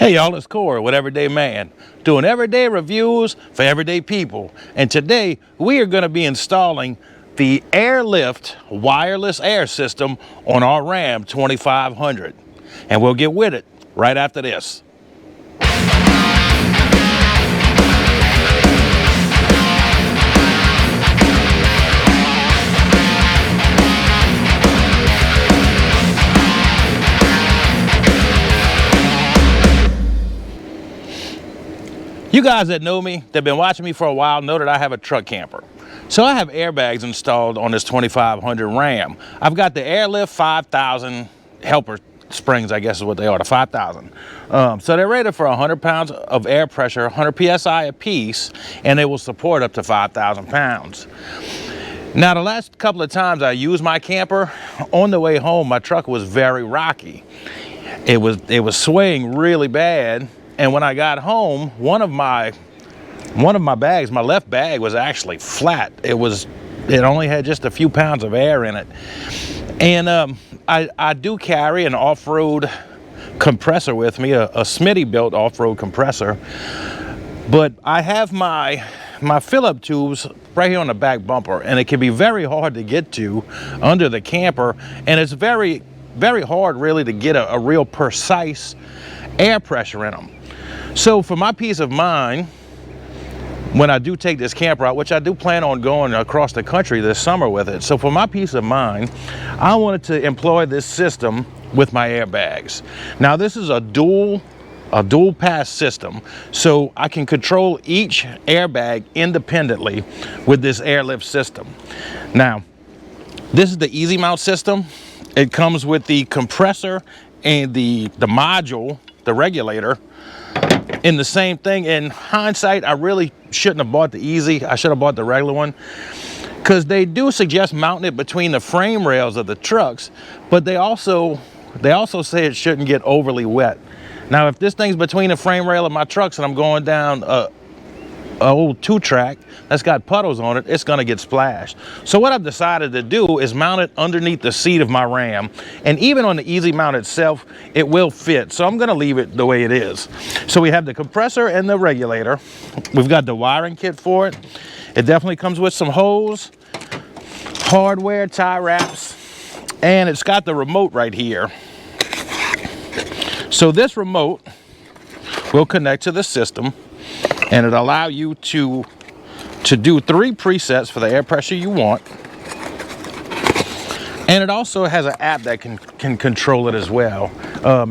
Hey y'all, it's Corey with Everyday Man, doing everyday reviews for everyday people. And today we are going to be installing the airlift wireless air system on our Ram 2500. And we'll get with it right after this. You guys that know me, that have been watching me for a while, know that I have a truck camper. So I have airbags installed on this 2500 Ram. I've got the airlift 5000 helper springs, I guess is what they are, the 5000. So they're rated for 100 pounds of air pressure, 100 PSI a piece, and they will support up to 5,000 pounds. Now, the last couple of times I used my camper, on the way home, my truck was very rocky. It was swaying really bad. And when I got home, one of my bags, my left bag, was actually flat. It only had just a few pounds of air in it. And I do carry an off-road compressor with me, a Smitty built off-road compressor. But I have my fill-up tubes right here on the back bumper, and it can be very hard to get to under the camper, and it's very, very hard really to get a real precise air pressure in them. So for my peace of mind, when I do take this camper out, which I do plan on going across the country this summer with it, so for my peace of mind, I wanted to employ this system with my airbags. Now this is a dual pass system, so I can control each airbag independently with this airlift system. Now, this is the easy mount system. It comes with the compressor and the module, the regulator, in the same thing. In hindsight, I really shouldn't have bought the easy. I should have bought the regular one, because they do suggest mounting it between the frame rails of the trucks, but they also say it shouldn't get overly wet. Now, if this thing's between the frame rail of my trucks and I'm going down a old 2-track that's got puddles on it, it's gonna get splashed. So what I've decided to do is mount it underneath the seat of my Ram, and even on the easy mount itself, it will fit. So I'm gonna leave it the way it is. So we have the compressor and the regulator. We've got the wiring kit for it. It definitely comes with some hose, hardware, tie wraps, and it's got the remote right here. So this remote will connect to the system, and it'll allow you to do 3 presets for the air pressure you want. And it also has an app that can control it as well.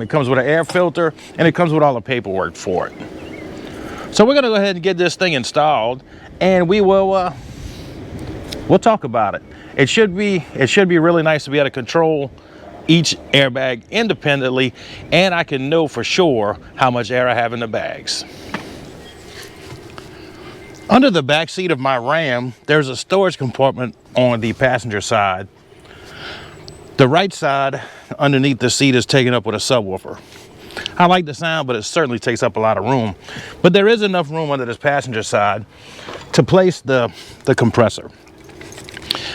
It comes with an air filter, and it comes with all the paperwork for it. So we're gonna go ahead and get this thing installed, and we'll talk about it. It should be really nice to be able to control each airbag independently, and I can know for sure how much air I have in the bags. Under the back seat of my Ram, there's a storage compartment on the passenger side. The right side underneath the seat is taken up with a subwoofer. I like the sound, but it certainly takes up a lot of room. But there is enough room under this passenger side to place the compressor.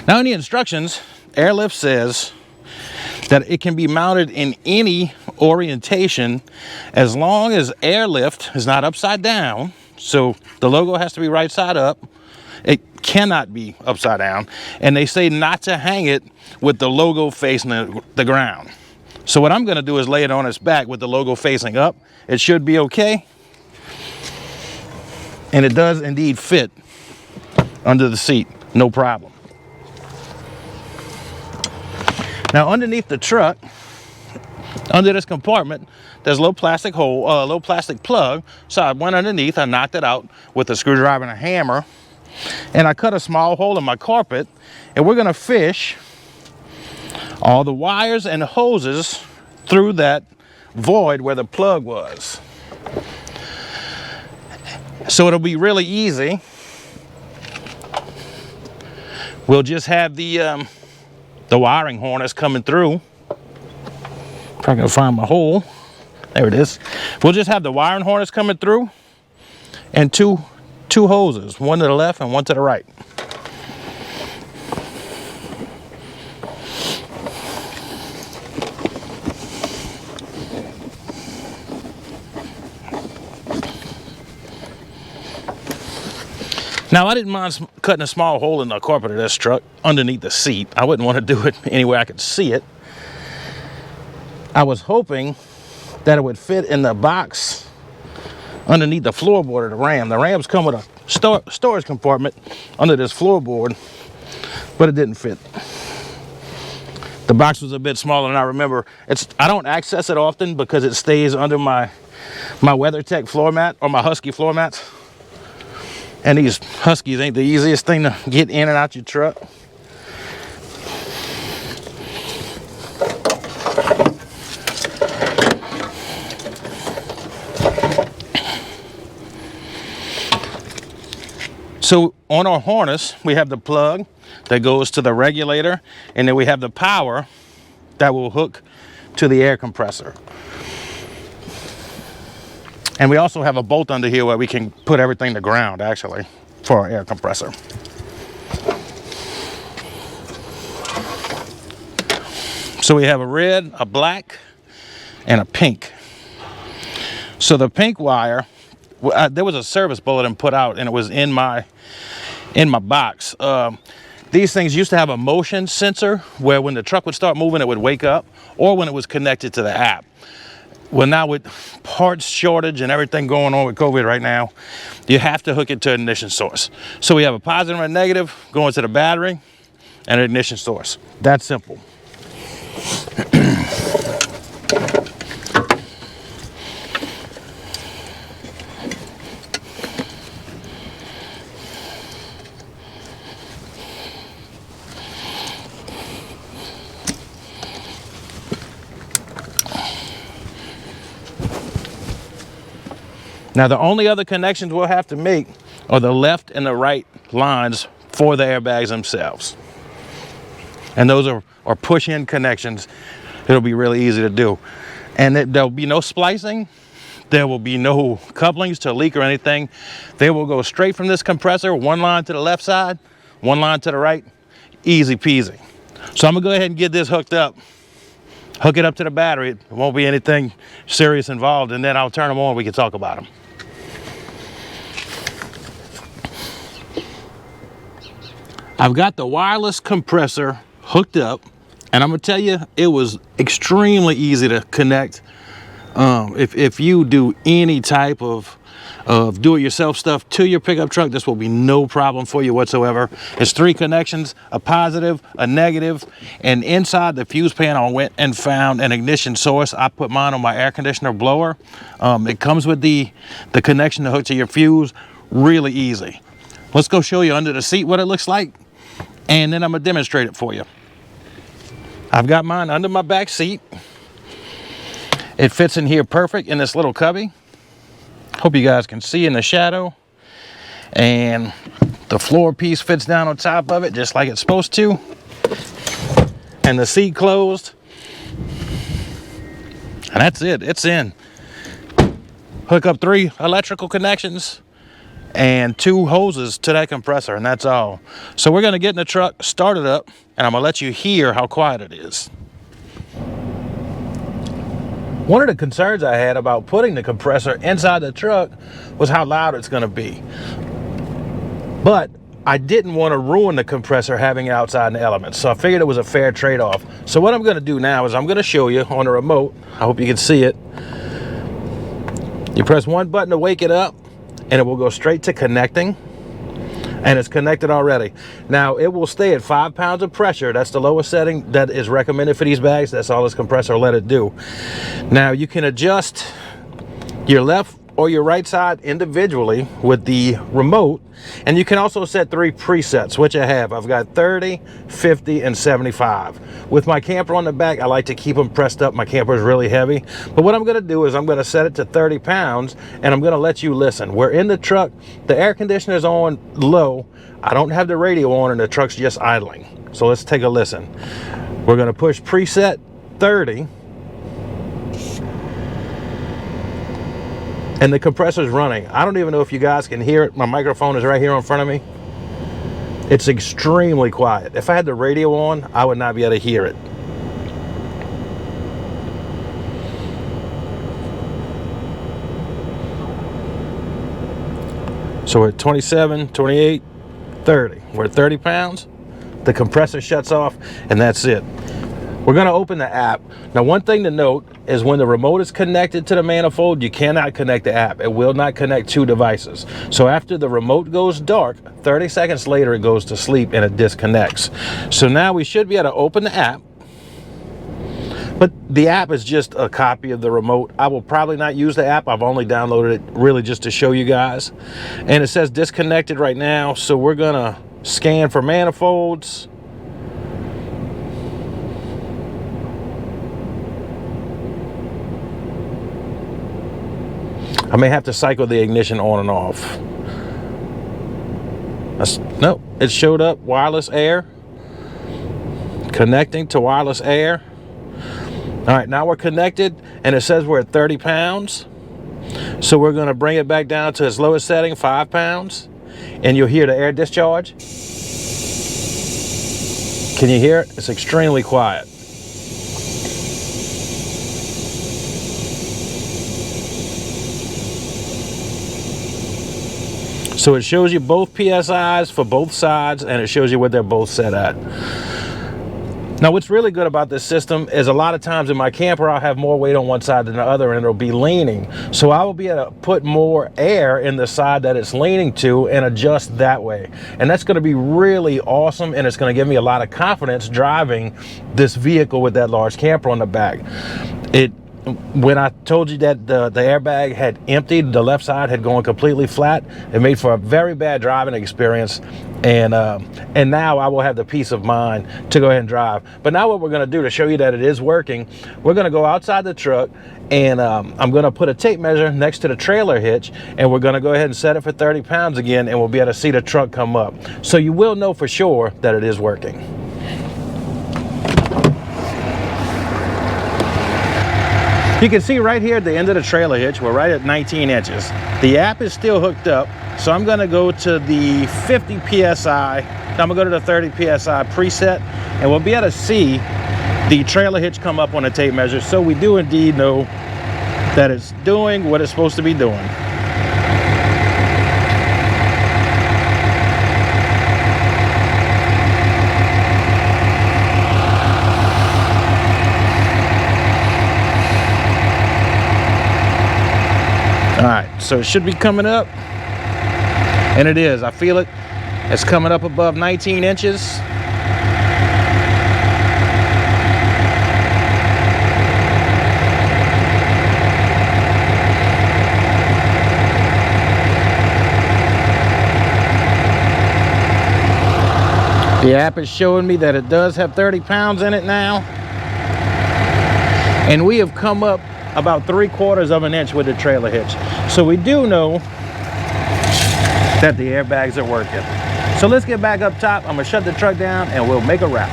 Now, in the instructions, Airlift says that it can be mounted in any orientation as long as airlift is not upside down. So the logo has to be right side up. It cannot be upside down. And they say not to hang it with the logo facing the ground. So what I'm going to do is lay it on its back with the logo facing up. It should be okay. And it does indeed fit under the seat, no problem. Now, underneath the truck, under this compartment, there's a little plastic hole, a little plastic plug. So I went underneath, I knocked it out with a screwdriver and a hammer, and I cut a small hole in my carpet, and we're gonna fish all the wires and hoses through that void where the plug was. So it'll be really easy. We'll just have the wiring harness coming through. If I can find my hole. There it is. We'll just have the wiring harness coming through, and two hoses, one to the left and one to the right. Now, I didn't mind cutting a small hole in the carpet of this truck underneath the seat. I wouldn't want to do it anywhere I could see it. I was hoping that it would fit in the box underneath the floorboard of the Ram. The Rams come with a storage compartment under this floorboard, but it didn't fit. The box was a bit smaller than I remember. I don't access it often because it stays under my WeatherTech floor mat, or my Husky floor mats. And these Huskies ain't the easiest thing to get in and out your truck. So on our harness, we have the plug that goes to the regulator, and then we have the power that will hook to the air compressor. And we also have a bolt under here where we can put everything to ground, actually, for our air compressor. So we have a red, a black, and a pink. So the pink wire, there was a service bulletin put out, and it was in my box. These things used to have a motion sensor where when the truck would start moving, it would wake up, or when it was connected to the app. Well, now with parts shortage and everything going on with COVID right now, you have to hook it to an ignition source. So we have a positive and a negative going to the battery and an ignition source. That's simple. Now, the only other connections we'll have to make are the left and the right lines for the airbags themselves. And those are push-in connections. It'll be really easy to do. And there'll be no splicing. There will be no couplings to leak or anything. They will go straight from this compressor, one line to the left side, one line to the right, easy peasy. So I'm gonna go ahead and get this hooked up. Hook it up to the battery. It won't be anything serious involved, and then I'll turn them on, we can talk about them. I've got the wireless compressor hooked up, and I'm gonna tell you, it was extremely easy to connect. If you do any type of do-it-yourself stuff to your pickup truck, this will be no problem for you whatsoever. It's 3 connections, a positive, a negative, and inside the fuse pan I went and found an ignition source. I put mine on my air conditioner blower. It comes with the connection to hook to your fuse, really easy. Let's go show you under the seat what it looks like, and then I'm gonna demonstrate it for you. I've got mine under my back seat. It fits in here perfect in this little cubby. Hope you guys can see in the shadow. And the floor piece fits down on top of it just like it's supposed to. And the seat closed. And that's it, it's in. Hook up 3 electrical connections and 2 hoses to that compressor, and that's all. So we're gonna get in the truck, start it up, and I'm gonna let you hear how quiet it is. One of the concerns I had about putting the compressor inside the truck was how loud it's gonna be. But I didn't want to ruin the compressor having it outside in the elements, so I figured it was a fair trade-off. So what I'm gonna do now is I'm gonna show you on the remote. I hope you can see it. You press one button to wake it up, and it will go straight to connecting, and it's connected already. Now, it will stay at 5 pounds of pressure. That's the lowest setting that is recommended for these bags. That's all this compressor will let it do. Now, you can adjust your left or your right side individually with the remote, and you can also set 3 presets, which I have. I've got 30, 50, and 75. With my camper on the back, I like to keep them pressed up. My camper is really heavy. But what I'm gonna do is I'm gonna set it to 30 pounds, and I'm gonna let you listen. We're in the truck, the air conditioner's on low. I don't have the radio on, and the truck's just idling. So let's take a listen. We're gonna push preset 30. And the compressor's running. I don't even know if you guys can hear it. My microphone is right here in front of me. It's extremely quiet. If I had the radio on, I would not be able to hear it. So we're at 27, 28, 30. We're at 30 pounds. The compressor shuts off, and that's it. We're going to open the app. Now, one thing to note is when the remote is connected to the manifold, you cannot connect the app. It will not connect two devices. So after the remote goes dark, 30 seconds later, it goes to sleep and it disconnects. So now we should be able to open the app. But the app is just a copy of the remote. I will probably not use the app. I've only downloaded it really just to show you guys. And it says disconnected right now. So we're going to scan for manifolds. I may have to cycle the ignition on and off. Nope, it showed up wireless air. Connecting to wireless air. All right, now we're connected and it says we're at 30 pounds. So we're gonna bring it back down to its lowest setting, 5 pounds. And you'll hear the air discharge. Can you hear it? It's extremely quiet. So it shows you both PSIs for both sides, and it shows you what they're both set at. Now, what's really good about this system is a lot of times in my camper, I'll have more weight on one side than the other, and it'll be leaning. So I will be able to put more air in the side that it's leaning to and adjust that way. And that's going to be really awesome, and it's going to give me a lot of confidence driving this vehicle with that large camper on the back. When I told you that the airbag had emptied, the left side had gone completely flat, it made for a very bad driving experience. And now I will have the peace of mind to go ahead and drive. But now what we're going to do to show you that it is working, we're going to go outside the truck, and I'm going to put a tape measure next to the trailer hitch, and we're going to go ahead and set it for 30 pounds again, and we'll be able to see the truck come up. So you will know for sure that it is working. You can see right here at the end of the trailer hitch, we're right at 19 inches. The app is still hooked up, so I'm gonna go to the 50 PSI, I'm gonna go to the 30 PSI preset, and we'll be able to see the trailer hitch come up on the tape measure, so we do indeed know that it's doing what it's supposed to be doing. All right, so it should be coming up, and it is. I feel it. It's coming up above 19 inches. The app is showing me that it does have 30 pounds in it now. And we have come up about 3/4 of an inch with the trailer hitch. So we do know that the airbags are working. So let's get back up top. I'm gonna shut the truck down and we'll make a wrap.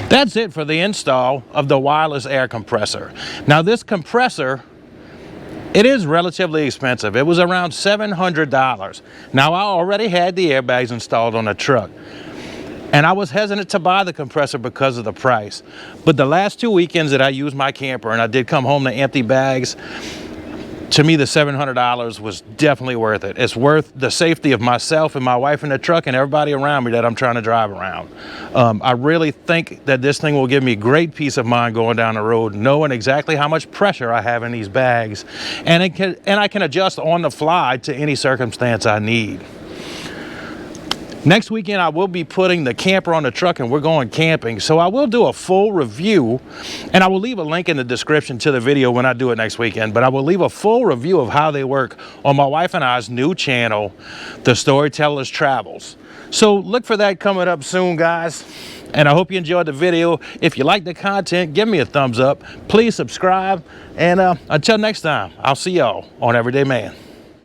That's it for the install of the wireless air compressor. Now this compressor, it is relatively expensive. It was around $700. Now I already had the airbags installed on the truck, and I was hesitant to buy the compressor because of the price. But the last 2 weekends that I used my camper and I did come home to empty bags, to me the $700 was definitely worth it. It's worth the safety of myself and my wife in the truck and everybody around me that I'm trying to drive around. I really think that this thing will give me great peace of mind going down the road, knowing exactly how much pressure I have in these bags, and I can adjust on the fly to any circumstance I need. Next weekend, I will be putting the camper on the truck and we're going camping. So I will do a full review, and I will leave a link in the description to the video when I do it next weekend, but I will leave a full review of how they work on my wife and I's new channel, The Storyteller's Travels. So look for that coming up soon, guys. And I hope you enjoyed the video. If you like the content, give me a thumbs up. Please subscribe. And until next time, I'll see y'all on Everyday Man.